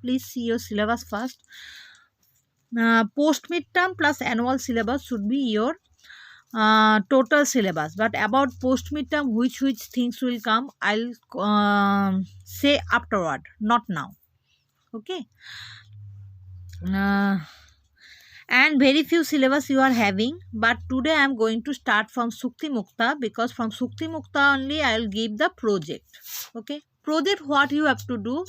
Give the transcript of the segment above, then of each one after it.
please see your syllabus first. Post midterm plus annual syllabus should be your total syllabus, but about post midterm which things will come, I'll say afterward, not now. Okay. And very few syllabus you are having, but today I am going to start from Sukti Mukta, because from Sukti Mukta only I will give the project. Okay, project, what you have to do,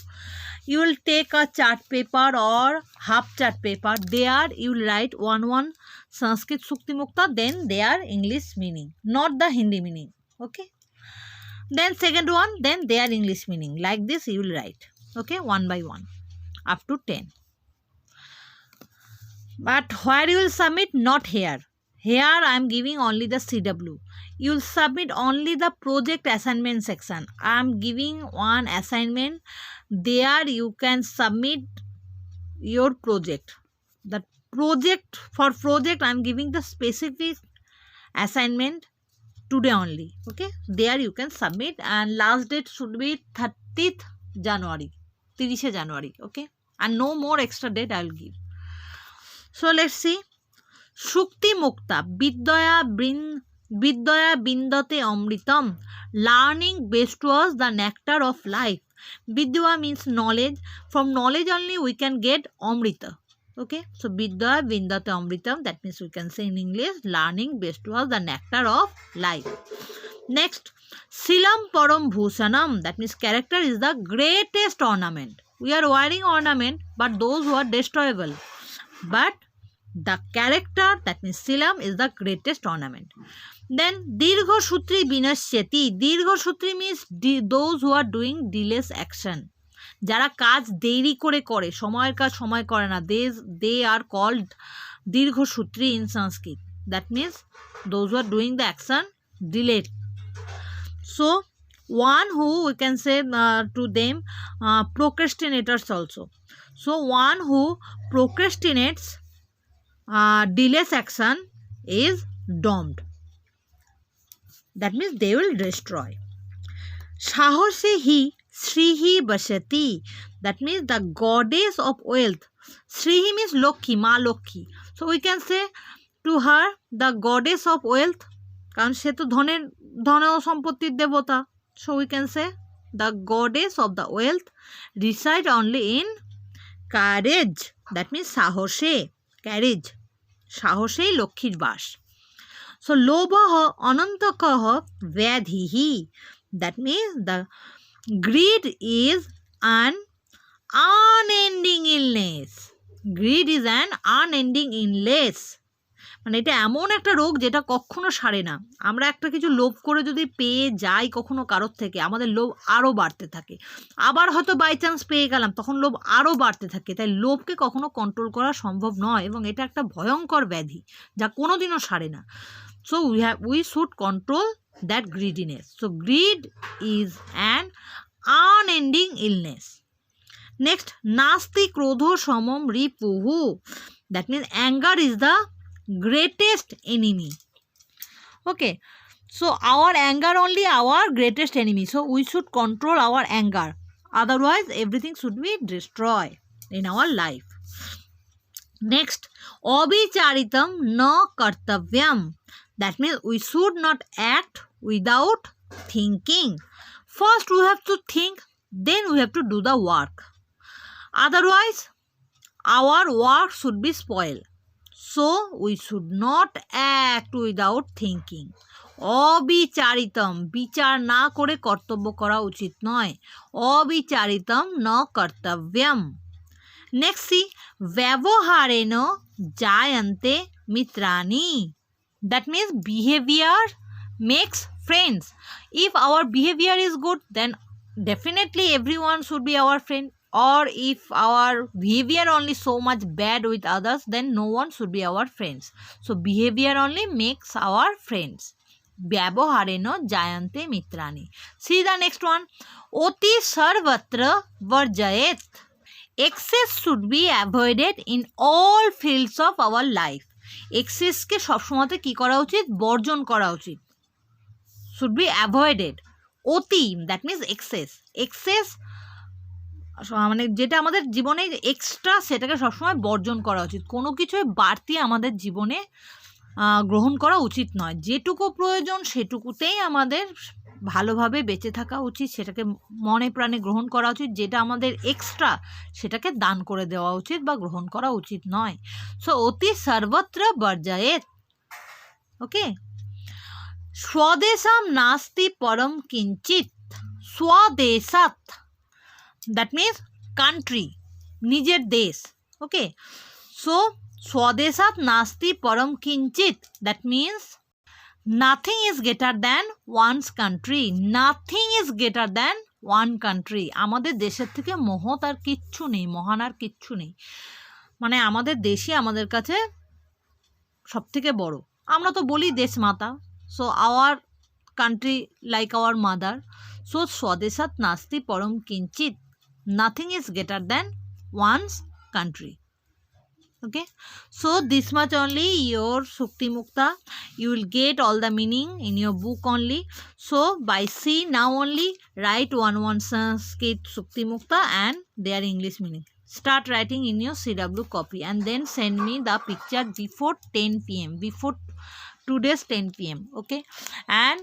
you will take a chart paper or half chart paper, there you will write one Sanskrit Sukti Mukta, then their English meaning, not the Hindi meaning. Okay, then second one, then their English meaning, like this you will write. Okay, one by one up to 10. But where you will submit, not here. Here I am giving only the CW. You will submit only the project assignment section. I am giving one assignment. There you can submit your project. The project, for project I am giving the specific assignment today only. Okay. There you can submit, and last date should be 30th January. 30 January. Okay. And no more extra date I will give. So let's see. Shukti Mukta Vidyaya Bindate Amritam. Learning bestows the nectar of life. Vidya means knowledge. From knowledge only we can get Amrita. Okay. So Vidyaya Bindate Amritam. That means we can say in English, learning bestows the nectar of life. Next, Silam Param Bhushanam. That means character is the greatest ornament. We are wearing ornament, but those who are destroyable. But the character, that means Silam, is the greatest ornament. Then Dirgha Sutri Vinashyati. Dirgha Sutri means those who are doing delays action. যারা কাজ দেরি করে করে, সময়ের কাজ সময় করে না, they are called দীর্ঘ সূত্রী in Sanskrit. That means those who are doing the action delayed. So one who we can say to them procrastinators also. So one who procrastinates delays action is doomed. That means they will destroy. Sahosehi Srihi Bashati. That means the goddess of wealth. Srihi means Lokhi, Ma Lokhi. So we can say to her the goddess of wealth, কারণ সে তো ধন ও সম্পত্তির দেবতা. So we can say the goddess of the wealth reside only in courage. That means সাহসে, courage. সাহসেই লক্ষ্মীর বাস. So লোভঃ অনন্তকঃ ব্যাধিহি. That means the greed is an unending illness. Greed is an unending illness. মানে এটা এমন একটা রোগ যেটা কখনো সারে না. আমরা একটা কিছু লোভ করে যদি পেয়ে যাই কখনো কারোর থেকে, আমাদের লোভ আরও বাড়তে থাকে. আবার হয়তো বাই চান্স পেয়ে গেলাম, তখন লোভ আরও বাড়তে থাকে. তাই লোভকে কখনো কন্ট্রোল করা সম্ভব নয়, এবং এটা একটা ভয়ঙ্কর ব্যাধি যা কোনোদিনও সারে না. So we should control that greediness. So greed is an unending illness. Next, nasti krodho samam ripuhu. That means anger is the greatest enemy. Okay, so our anger only our greatest enemy. So we should control our anger, otherwise everything should be destroyed in our life. Next, abhicharitam na kartavyam. That means we should not act without thinking. First we have to think, then we have to do the work. Otherwise our work should be spoiled. So we should not act without thinking. অবিচারিতম, বিচার না করে কর্তব্য করা উচিত নয়. অবিচারিতম ন কর্তব্যম. নেক্সট সি ব্যবহারেণ জায়ন্তে মিত্রাণি. That means behavior makes friends. If our behavior is good, then definitely everyone should be our friend. Or if our behavior only so much bad with others, then no one should be our friends. So behavior only makes our friends. Vyavahareno jayante mitrani. See the next one. Oti sarvatra varjayet. Excess should be avoided in all fields of our life. এক্সেসকে সবসময়তে কী করা উচিত? বর্জন করা উচিত. Should be avoided. অতি, that means access. Access মানে যেটা আমাদের জীবনে এক্সট্রা সেটাকে সবসময় বর্জন করা উচিত, কোনো কিছুই বাড়তি আমাদের জীবনে গ্রহণ করা উচিত নয়। যেটুকু প্রয়োজন সেটুকুতেই আমাদের ভালোভাবে বেঁচে থাকা উচিত, সেটাকে মনে প্রাণে গ্রহণ করা উচিত। যেটা আমাদের এক্সট্রা সেটাকে দান করে দেওয়া উচিত বা গ্রহণ করা উচিত নয়। সো অতি সর্বত্র বর্জয়েত। ওকে, স্বদেশাম নাস্তি পরম কিঞ্চিত। স্বদেশাত দ্যাট মিনস কান্ট্রি, নিজের দেশ। ওকে, সো স্বদেশাত নাস্তি পরম কিঞ্চিত, that means nothing is greater than one's country. Nothing is greater than one country. আমাদের দেশের থেকে মহৎ আর কিচ্ছু নেই, মহান আর কিচ্ছু নেই। মানে আমাদের দেশই আমাদের কাছে সব থেকে বড়। আমরা তো বলি দেশ মাতা। So our country like our mother. So স্বদেশাত নাস্তি পরম কিঞ্চিত, nothing is greater than one's country. Okay, so this much only your Sukti Mukta. You will get all the meaning in your book only. So by C now only write one Sanskrit Sukti Mukta and their English meaning. Start writing in your CW copy and then send me the picture before 10 p.m. before today's 10 p.m. Okay, and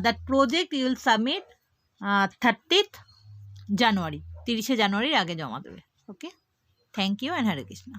that project you will submit 30th January. 30 January আগে জমা দেবে। Okay, thank you and Hare Krishna.